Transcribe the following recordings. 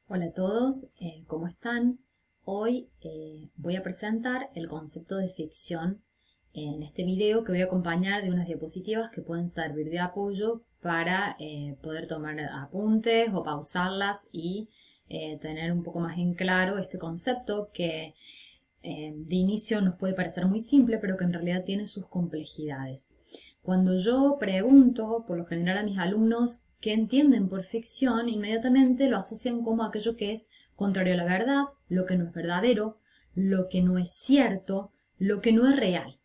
Hola a todos, ¿cómo están? Hoy voy a presentar el concepto de ficción en este video que voy a acompañar de unas diapositivas que pueden servir de apoyo para poder tomar apuntes o pausarlas y tener un poco más en claro este concepto que de inicio nos puede parecer muy simple, pero que en realidad tiene sus complejidades. Cuando yo pregunto, por lo general a mis alumnos, qué entienden por ficción, inmediatamente lo asocian como aquello que es contrario a la verdad, lo que no es verdadero, lo que no es cierto, lo que no es real.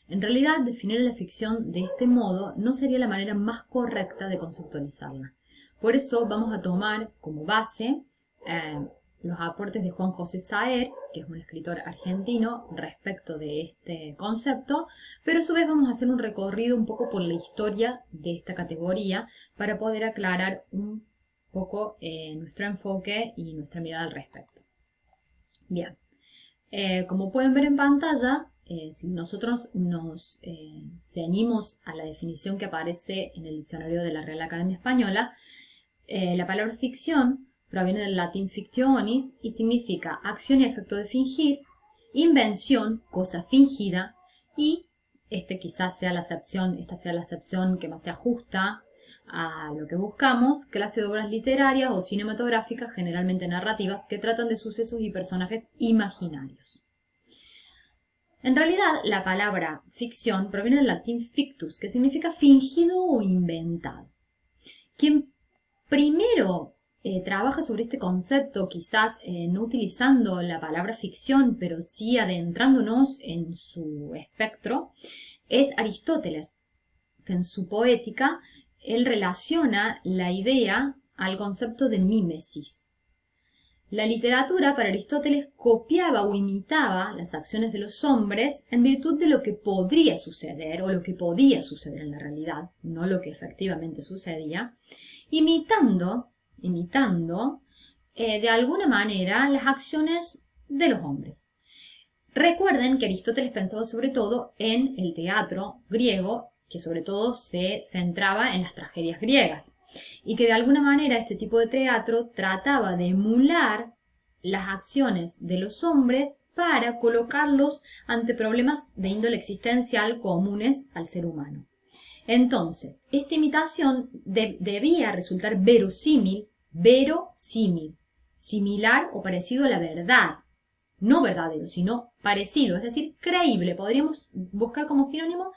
En realidad, definir la ficción de este modo no sería la manera más correcta de conceptualizarla. Por eso vamos a tomar como base eh, los aportes de Juan José Saer, que es un escritor argentino, respecto de este concepto, pero a su vez vamos a hacer un recorrido un poco por la historia de esta categoría para poder aclarar un poco nuestro enfoque y nuestra mirada al respecto. Bien, como pueden ver en pantalla, si nosotros nos ceñimos a la definición que aparece en el diccionario de la Real Academia Española, la palabra ficción proviene del latín fictionis y significa acción y efecto de fingir, invención, cosa fingida, y esta sea la acepción que más se ajusta a lo que buscamos, clase de obras literarias o cinematográficas, generalmente narrativas, que tratan de sucesos y personajes imaginarios. En realidad, la palabra ficción proviene del latín fictus, que significa fingido o inventado. Quien primero trabaja sobre este concepto, quizás no utilizando la palabra ficción, pero sí adentrándonos en su espectro, es Aristóteles, que en su Poética él relaciona la idea al concepto de mímesis. La literatura para Aristóteles copiaba o imitaba las acciones de los hombres en virtud de lo que podría suceder o lo que podía suceder en la realidad, no lo que efectivamente sucedía, imitando de alguna manera las acciones de los hombres. Recuerden que Aristóteles pensaba sobre todo en el teatro griego, que sobre todo se centraba en las tragedias griegas, y que de alguna manera este tipo de teatro trataba de emular las acciones de los hombres para colocarlos ante problemas de índole existencial comunes al ser humano. Entonces, esta imitación debía resultar verosímil, similar o parecido a la verdad. No verdadero, sino parecido, es decir, creíble. Podríamos buscar como sinónimo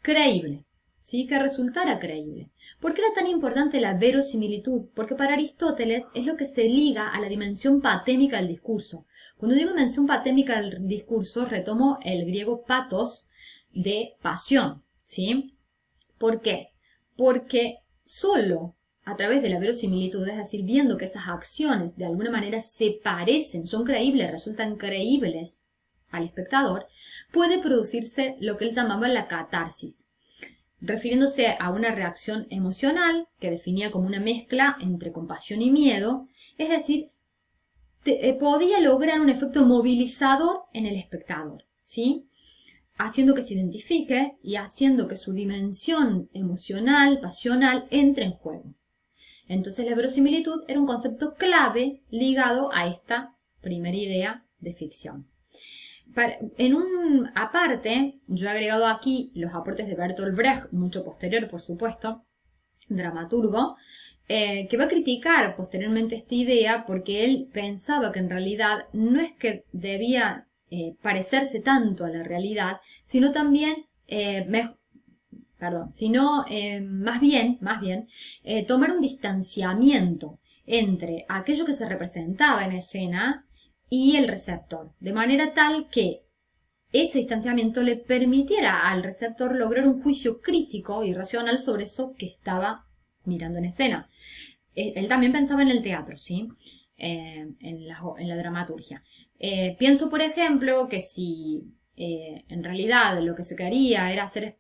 creíble, ¿sí? Que resultara creíble. ¿Por qué era tan importante la verosimilitud? Porque para Aristóteles es lo que se liga a la dimensión patémica del discurso. Cuando digo dimensión patémica del discurso, retomo el griego pathos de pasión, ¿sí? ¿Por qué? Porque solo a través de la verosimilitud, es decir, viendo que esas acciones de alguna manera se parecen, son creíbles, resultan creíbles al espectador, puede producirse lo que él llamaba la catarsis, refiriéndose a una reacción emocional que definía como una mezcla entre compasión y miedo, es decir, podía lograr un efecto movilizador en el espectador, ¿sí? Haciendo que se identifique y haciendo que su dimensión emocional, pasional, entre en juego. Entonces la verosimilitud era un concepto clave ligado a esta primera idea de ficción. Aparte, yo he agregado aquí los aportes de Bertolt Brecht, mucho posterior por supuesto, dramaturgo, que va a criticar posteriormente esta idea porque él pensaba que en realidad no es que debía parecerse tanto a la realidad, sino también más bien, tomar un distanciamiento entre aquello que se representaba en escena y el receptor, de manera tal que ese distanciamiento le permitiera al receptor lograr un juicio crítico y racional sobre eso que estaba mirando en escena. Él también pensaba en el teatro, ¿sí? En la dramaturgia. Pienso, por ejemplo, que si en realidad lo que se quería era hacer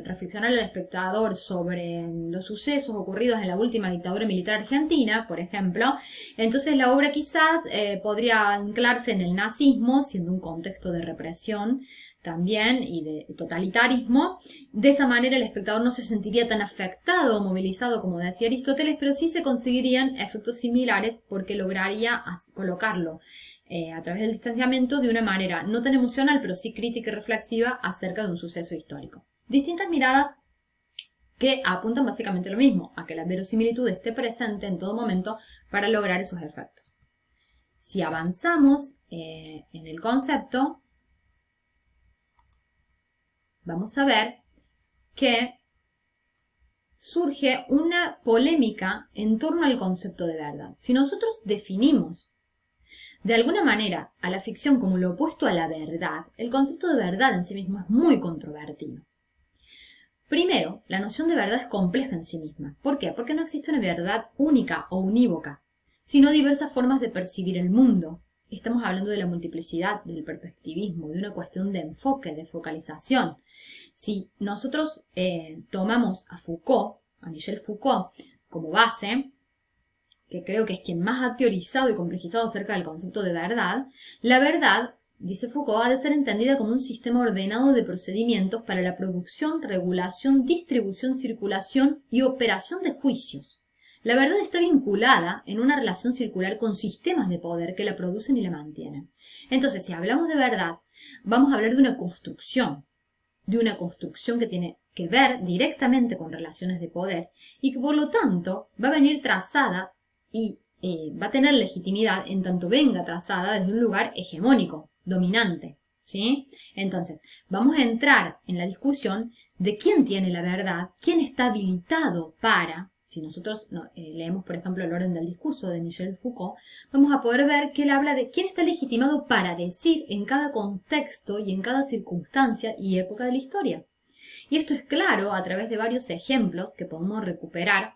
reflexionar al espectador sobre los sucesos ocurridos en la última dictadura militar argentina, por ejemplo, entonces la obra quizás podría anclarse en el nazismo, siendo un contexto de represión también y de totalitarismo. De esa manera el espectador no se sentiría tan afectado o movilizado como decía Aristóteles, pero sí se conseguirían efectos similares porque lograría colocarlo a través del distanciamiento de una manera no tan emocional, pero sí crítica y reflexiva acerca de un suceso histórico. Distintas miradas que apuntan básicamente a lo mismo, a que la verosimilitud esté presente en todo momento para lograr esos efectos. Si avanzamos en el concepto, vamos a ver que surge una polémica en torno al concepto de verdad. Si nosotros definimos de alguna manera a la ficción como lo opuesto a la verdad, el concepto de verdad en sí mismo es muy controvertido. Primero, la noción de verdad es compleja en sí misma. ¿Por qué? Porque no existe una verdad única o unívoca, sino diversas formas de percibir el mundo. Estamos hablando de la multiplicidad, del perspectivismo, de una cuestión de enfoque, de focalización. Si nosotros tomamos a Foucault, a Michel Foucault, como base, que creo que es quien más ha teorizado y complejizado acerca del concepto de verdad, la verdad, dice Foucault, ha de ser entendida como un sistema ordenado de procedimientos para la producción, regulación, distribución, circulación y operación de juicios. La verdad está vinculada en una relación circular con sistemas de poder que la producen y la mantienen. Entonces, si hablamos de verdad, vamos a hablar de una construcción que tiene que ver directamente con relaciones de poder y que por lo tanto va a venir trazada y va a tener legitimidad en tanto venga trazada desde un lugar hegemónico, dominante, ¿sí? Entonces, vamos a entrar en la discusión de quién tiene la verdad, quién está habilitado para, si nosotros leemos, por ejemplo, el orden del discurso de Michel Foucault, vamos a poder ver que él habla de quién está legitimado para decir en cada contexto y en cada circunstancia y época de la historia. Y esto es claro a través de varios ejemplos que podemos recuperar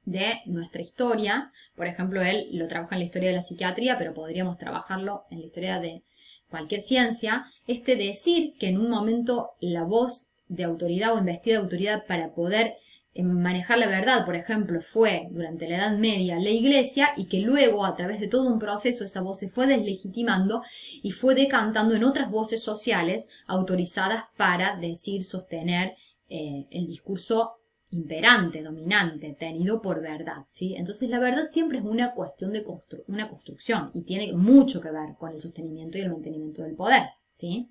de nuestra historia. Por ejemplo, él lo trabaja en la historia de la psiquiatría, pero podríamos trabajarlo en la historia de cualquier ciencia. Decir que en un momento la voz de autoridad o investida de autoridad para poder manejar la verdad, por ejemplo, fue durante la Edad Media la Iglesia, y que luego a través de todo un proceso esa voz se fue deslegitimando y fue decantando en otras voces sociales autorizadas para decir, sostener el discurso imperante, dominante, tenido por verdad, ¿sí? Entonces la verdad siempre es una cuestión de una construcción y tiene mucho que ver con el sostenimiento y el mantenimiento del poder, ¿sí?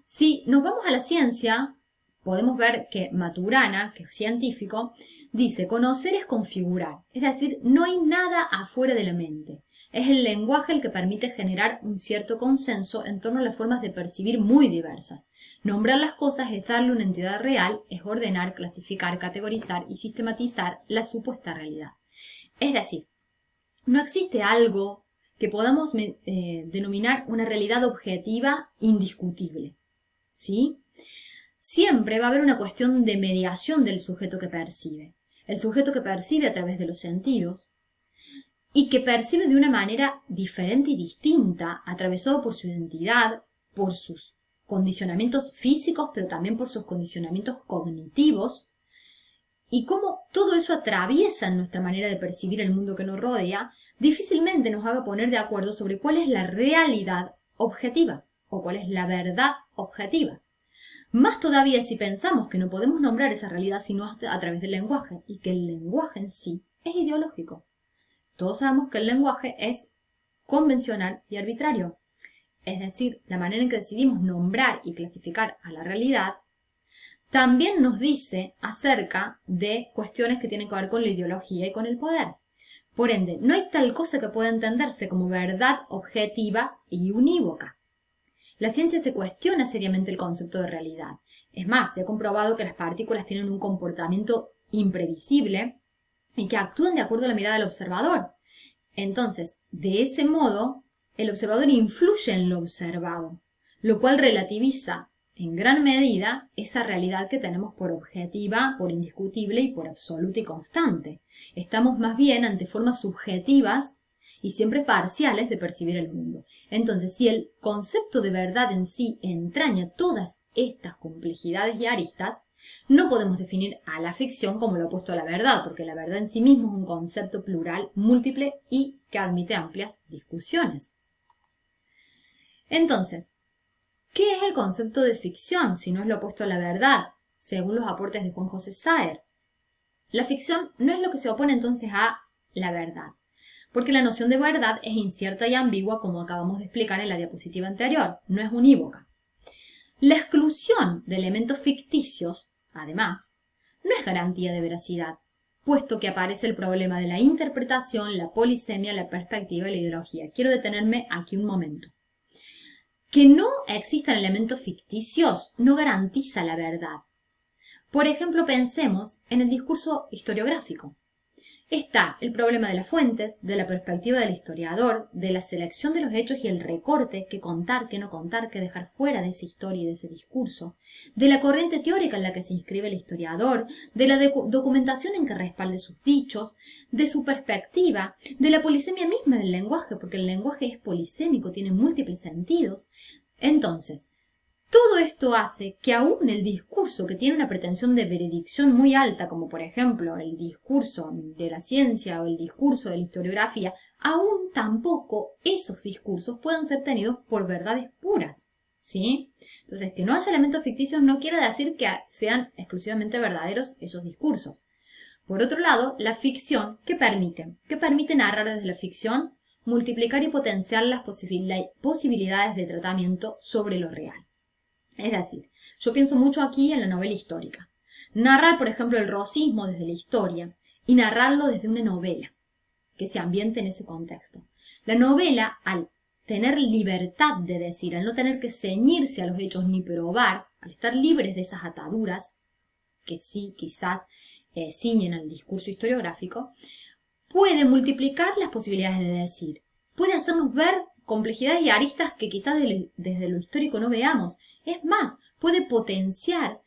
Si nos vamos a la ciencia, podemos ver que Maturana, que es científico, dice: conocer es configurar, es decir, no hay nada afuera de la mente. Es el lenguaje el que permite generar un cierto consenso en torno a las formas de percibir muy diversas. Nombrar las cosas es darle una entidad real, es ordenar, clasificar, categorizar y sistematizar la supuesta realidad. Es decir, no existe algo que podamos denominar una realidad objetiva indiscutible, ¿sí? Siempre va a haber una cuestión de mediación del sujeto que percibe. El sujeto que percibe a través de los sentidos y que percibe de una manera diferente y distinta, atravesado por su identidad, por sus condicionamientos físicos, pero también por sus condicionamientos cognitivos, y cómo todo eso atraviesa nuestra manera de percibir el mundo que nos rodea, difícilmente nos haga poner de acuerdo sobre cuál es la realidad objetiva o cuál es la verdad objetiva. Más todavía si pensamos que no podemos nombrar esa realidad sino a través del lenguaje, y que el lenguaje en sí es ideológico. Todos sabemos que el lenguaje es convencional y arbitrario, es decir, la manera en que decidimos nombrar y clasificar a la realidad también nos dice acerca de cuestiones que tienen que ver con la ideología y con el poder. Por ende, no hay tal cosa que pueda entenderse como verdad objetiva y unívoca. La ciencia se cuestiona seriamente el concepto de realidad. Es más, se ha comprobado que las partículas tienen un comportamiento imprevisible y que actúan de acuerdo a la mirada del observador. Entonces, de ese modo, el observador influye en lo observado, lo cual relativiza en gran medida esa realidad que tenemos por objetiva, por indiscutible y por absoluta y constante. Estamos más bien ante formas subjetivas y siempre parciales de percibir el mundo. Entonces, si el concepto de verdad en sí entraña todas estas complejidades y aristas, no podemos definir a la ficción como lo opuesto a la verdad, porque la verdad en sí mismo es un concepto plural, múltiple y que admite amplias discusiones. Entonces, ¿Qué es el concepto de ficción si no es lo opuesto a la verdad, según los aportes de Juan José Saer? La ficción no es lo que se opone entonces a la verdad, porque la noción de verdad es incierta y ambigua, como acabamos de explicar en la diapositiva anterior, no es unívoca. La exclusión de elementos ficticios, además, no es garantía de veracidad, puesto que aparece el problema de la interpretación, la polisemia, la perspectiva y la ideología. Quiero detenerme aquí un momento. Que no existan elementos ficticios no garantiza la verdad. Por ejemplo, pensemos en el discurso historiográfico. Está el problema de las fuentes, de la perspectiva del historiador, de la selección de los hechos y el recorte, qué contar, qué no contar, qué dejar fuera de esa historia y de ese discurso, de la corriente teórica en la que se inscribe el historiador, de la documentación en que respalde sus dichos, de su perspectiva, de la polisemia misma del lenguaje, porque el lenguaje es polisémico, tiene múltiples sentidos. Entonces, todo esto hace que aún el discurso que tiene una pretensión de veredicción muy alta, como por ejemplo el discurso de la ciencia o el discurso de la historiografía, aún tampoco esos discursos puedan ser tenidos por verdades puras, ¿sí? Entonces, que no haya elementos ficticios no quiere decir que sean exclusivamente verdaderos esos discursos. Por otro lado, la ficción, ¿qué permite? ¿Qué permite narrar desde la ficción? Multiplicar y potenciar las posibilidades de tratamiento sobre lo real. Es decir, yo pienso mucho aquí en la novela histórica. Narrar, por ejemplo, el rosismo desde la historia y narrarlo desde una novela que se ambiente en ese contexto. La novela, al tener libertad de decir, al no tener que ceñirse a los hechos ni probar, al estar libres de esas ataduras, que sí, quizás ciñen al discurso historiográfico, puede multiplicar las posibilidades de decir, puede hacernos ver complejidades y aristas que quizás desde lo histórico no veamos. Es más, puede potenciar,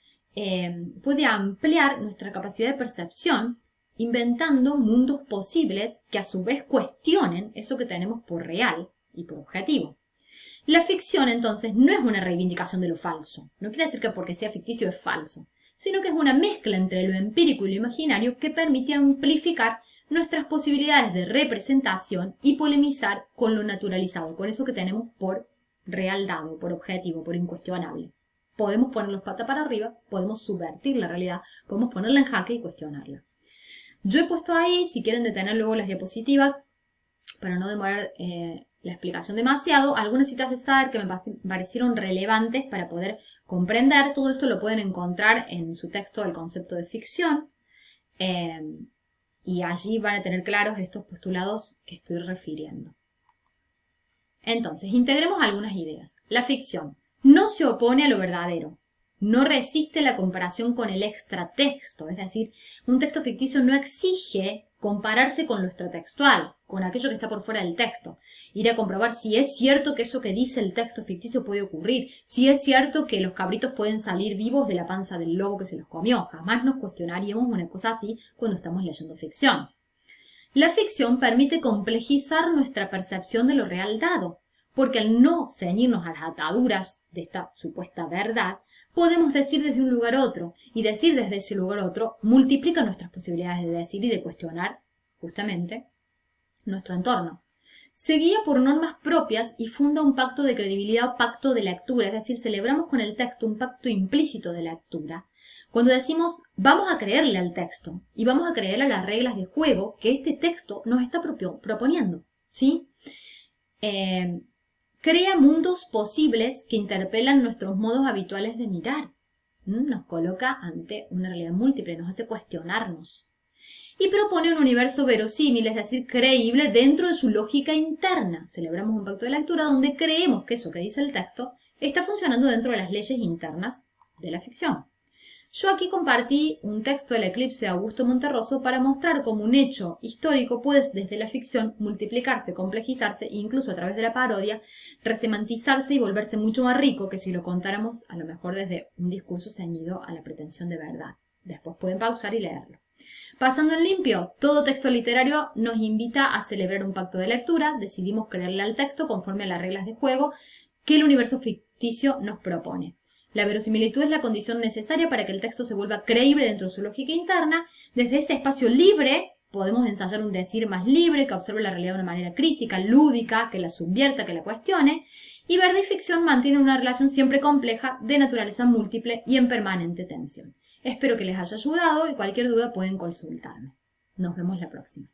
puede ampliar nuestra capacidad de percepción, inventando mundos posibles que a su vez cuestionen eso que tenemos por real y por objetivo. La ficción, entonces, no es una reivindicación de lo falso. No quiere decir que porque sea ficticio es falso, sino que es una mezcla entre lo empírico y lo imaginario que permite amplificar nuestras posibilidades de representación y polemizar con lo naturalizado, con eso que tenemos por real dado, por objetivo, por incuestionable. Podemos poner los patas para arriba, podemos subvertir la realidad, podemos ponerla en jaque y cuestionarla. Yo he puesto ahí, si quieren detener luego las diapositivas, para no demorar la explicación demasiado, algunas citas de Saer que me parecieron relevantes para poder comprender. Todo esto lo pueden encontrar en su texto El concepto de ficción, y allí van a tener claros estos postulados que estoy refiriendo. Entonces, integremos algunas ideas. La ficción no se opone a lo verdadero, no resiste la comparación con el extratexto, es decir, un texto ficticio no exige compararse con lo extratextual, con aquello que está por fuera del texto, ir a comprobar si es cierto que eso que dice el texto ficticio puede ocurrir, si es cierto que los cabritos pueden salir vivos de la panza del lobo que se los comió. Jamás nos cuestionaríamos una cosa así cuando estamos leyendo ficción. La ficción permite complejizar nuestra percepción de lo real dado, porque al no ceñirnos a las ataduras de esta supuesta verdad, podemos decir desde un lugar a otro, y decir desde ese lugar a otro multiplica nuestras posibilidades de decir y de cuestionar, justamente, nuestro entorno. Se guía por normas propias y funda un pacto de credibilidad o pacto de lectura, es decir, celebramos con el texto un pacto implícito de lectura. Cuando decimos vamos a creerle al texto y vamos a creerle a las reglas de juego que este texto nos está proponiendo, ¿sí? Crea mundos posibles que interpelan nuestros modos habituales de mirar. Nos coloca ante una realidad múltiple, nos hace cuestionarnos. Y propone un universo verosímil, es decir, creíble dentro de su lógica interna. Celebramos un pacto de lectura donde creemos que eso que dice el texto está funcionando dentro de las leyes internas de la ficción. Yo aquí compartí un texto del Eclipse de Augusto Monterroso para mostrar cómo un hecho histórico puede desde la ficción multiplicarse, complejizarse e incluso a través de la parodia resemantizarse y volverse mucho más rico que si lo contáramos a lo mejor desde un discurso ceñido a la pretensión de verdad. Después pueden pausar y leerlo. Pasando en limpio, todo texto literario nos invita a celebrar un pacto de lectura, decidimos creerle al texto conforme a las reglas de juego que el universo ficticio nos propone. La verosimilitud es la condición necesaria para que el texto se vuelva creíble dentro de su lógica interna. Desde ese espacio libre podemos ensayar un decir más libre, que observe la realidad de una manera crítica, lúdica, que la subvierta, que la cuestione. Y verdad y ficción mantienen una relación siempre compleja, de naturaleza múltiple y en permanente tensión. Espero que les haya ayudado y cualquier duda pueden consultarme. Nos vemos la próxima.